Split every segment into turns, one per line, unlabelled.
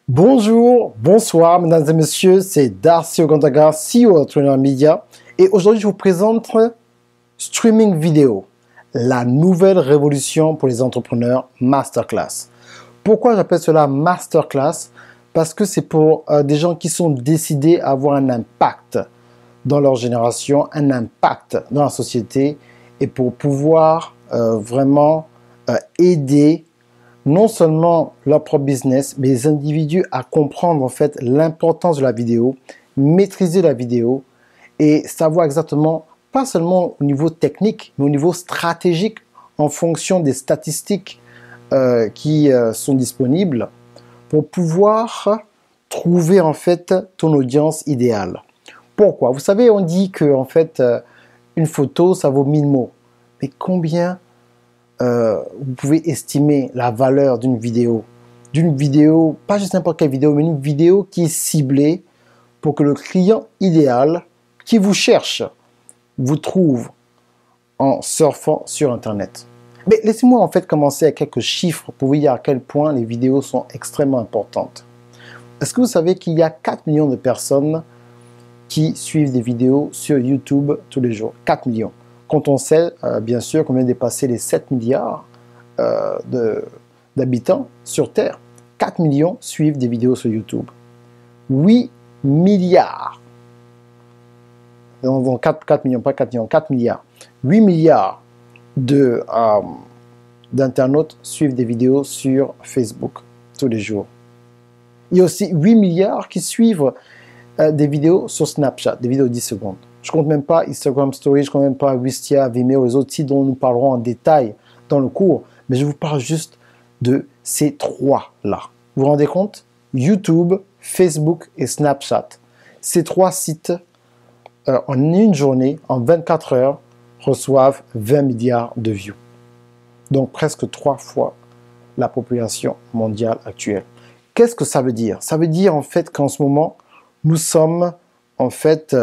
Bonjour, bonsoir, mesdames et messieurs, c'est Darcy Ogandaga, CEO d'Entrepreneur Media, et aujourd'hui je vous présente Streaming Vidéo, la nouvelle révolution pour les entrepreneurs Masterclass. Pourquoi j'appelle cela Masterclass? Parce que c'est pour des gens qui sont décidés à avoir un impact dans leur génération, un impact dans la société, et pour pouvoir vraiment aider non seulement leur propre business, mais les individus à comprendre en fait l'importance de la vidéo, maîtriser la vidéo et savoir exactement, pas seulement au niveau technique, mais au niveau stratégique, en fonction des statistiques qui sont disponibles, pour pouvoir trouver en fait ton audience idéale. Pourquoi? Vous savez, on dit que en fait, une photo, ça vaut 1000 mots. Mais combien vous pouvez estimer la valeur d'une vidéo, pas juste n'importe quelle vidéo, mais une vidéo qui est ciblée pour que le client idéal qui vous cherche vous trouve en surfant sur Internet. Mais laissez-moi en fait commencer avec quelques chiffres pour vous dire à quel point les vidéos sont extrêmement importantes. Est-ce que vous savez qu'il y a 4 millions de personnes qui suivent des vidéos sur YouTube tous les jours? 4 millions. Quand on sait, bien sûr, qu'on vient de dépasser les 7 milliards d'habitants sur Terre, 4 millions suivent des vidéos sur YouTube. 8 milliards, donc 4 millions, pas 4 millions, 4 milliards, 8 milliards d'internautes suivent des vidéos sur Facebook tous les jours. Il y a aussi 8 milliards qui suivent des vidéos sur Snapchat, des vidéos de 10 secondes. Je ne compte même pas Instagram Stories, je ne compte même pas Wistia, Vimeo, les autres sites dont nous parlerons en détail dans le cours, mais je vous parle juste de ces trois-là. Vous vous rendez compte? YouTube, Facebook et Snapchat. Ces trois sites, en une journée, en 24 heures, reçoivent 20 milliards de views. Donc presque 3 fois la population mondiale actuelle. Qu'est-ce que ça veut dire? Ça veut dire en fait qu'en ce moment, nous sommes en fait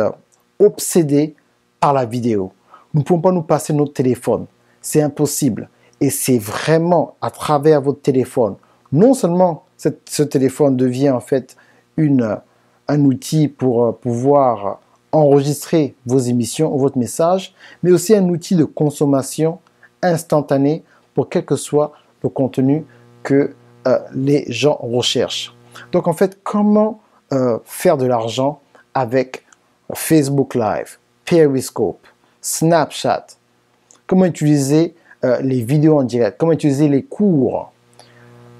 obsédés par la vidéo. Nous ne pouvons pas nous passer notre téléphone. C'est impossible. Et c'est vraiment à travers votre téléphone. Non seulement ce téléphone devient en fait un outil pour pouvoir enregistrer vos émissions ou votre message, mais aussi un outil de consommation instantanée pour quel que soit le contenu que les gens recherchent. Donc en fait, comment faire de l'argent avec Facebook Live, Periscope, Snapchat, comment utiliser les vidéos en direct, comment utiliser les cours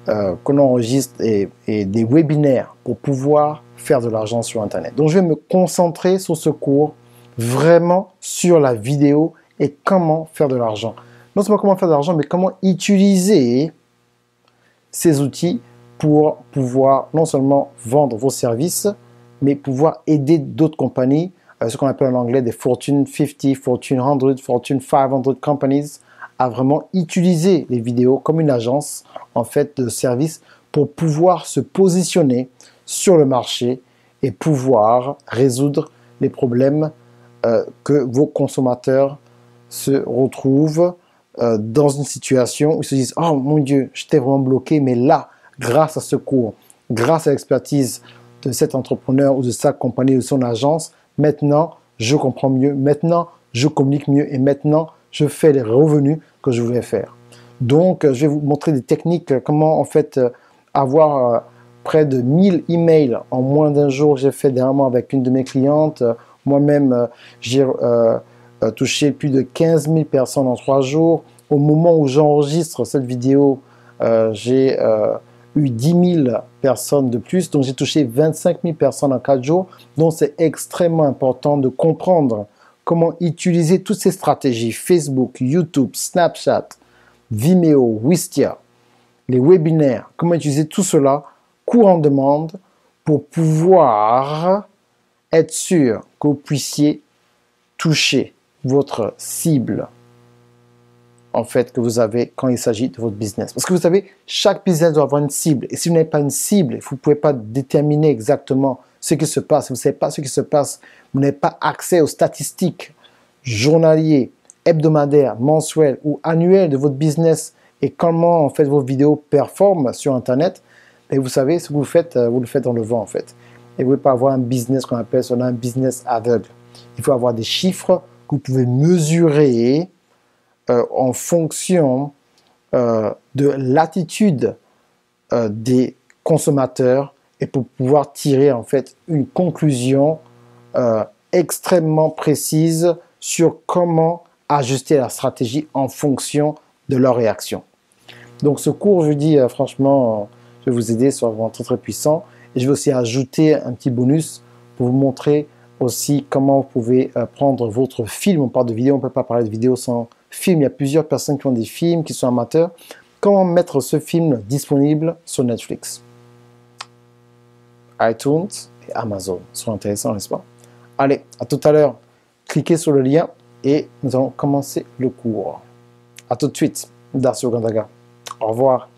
qu'on enregistre et des webinaires pour pouvoir faire de l'argent sur Internet. Donc je vais me concentrer sur ce cours, vraiment sur la vidéo et comment faire de l'argent. Non seulement comment faire de l'argent, mais comment utiliser ces outils pour pouvoir non seulement vendre vos services, mais pouvoir aider d'autres compagnies, ce qu'on appelle en anglais des Fortune 50, Fortune 100, Fortune 500 companies, à vraiment utiliser les vidéos comme une agence en fait de service pour pouvoir se positionner sur le marché et pouvoir résoudre les problèmes que vos consommateurs se retrouvent dans une situation où ils se disent « Oh mon Dieu, j'étais vraiment bloqué, mais là, grâce à ce cours, grâce à l'expertise de cet entrepreneur ou de sa compagnie ou de son agence, maintenant, je comprends mieux, maintenant, je communique mieux et maintenant, je fais les revenus que je voulais faire. » Donc, je vais vous montrer des techniques, comment en fait avoir près de 1000 emails en moins d'un jour. J'ai fait dernièrement avec une de mes clientes. Moi-même, j'ai touché plus de 15 000 personnes en 3 jours. Au moment où j'enregistre cette vidéo, j'ai eu 10 000 personnes de plus, donc j'ai touché 25 000 personnes en 4 jours. Donc c'est extrêmement important de comprendre comment utiliser toutes ces stratégies, Facebook, YouTube, Snapchat, Vimeo, Wistia, les webinaires, comment utiliser tout cela, cours en demande, pour pouvoir être sûr que vous puissiez toucher votre cible en fait que vous avez quand il s'agit de votre business. Parce que vous savez, chaque business doit avoir une cible. Et si vous n'avez pas une cible, vous ne pouvez pas déterminer exactement ce qui se passe. Si vous ne savez pas ce qui se passe, vous n'avez pas accès aux statistiques journaliers, hebdomadaires, mensuelles ou annuelles de votre business et comment en fait vos vidéos performent sur Internet, Et vous savez, ce que vous le faites dans le vent en fait. Et vous ne pouvez pas avoir un business qu'on appelle un business aveugle. Il faut avoir des chiffres que vous pouvez mesurer en fonction de l'attitude des consommateurs et pour pouvoir tirer en fait une conclusion extrêmement précise sur comment ajuster la stratégie en fonction de leur réaction. Donc ce cours, je dis franchement, je vais vous aider, c'est vraiment très très puissant. Et je vais aussi ajouter un petit bonus pour vous montrer aussi comment vous pouvez prendre votre film. On parle de vidéo, on ne peut pas parler de vidéo sans film. Il y a plusieurs personnes qui ont des films, qui sont amateurs. Comment mettre ce film disponible sur Netflix, iTunes et Amazon. Ce sera intéressant, n'est-ce pas? Allez, à tout à l'heure. Cliquez sur le lien et nous allons commencer le cours. À tout de suite, Darcy Ogandaga. Au revoir.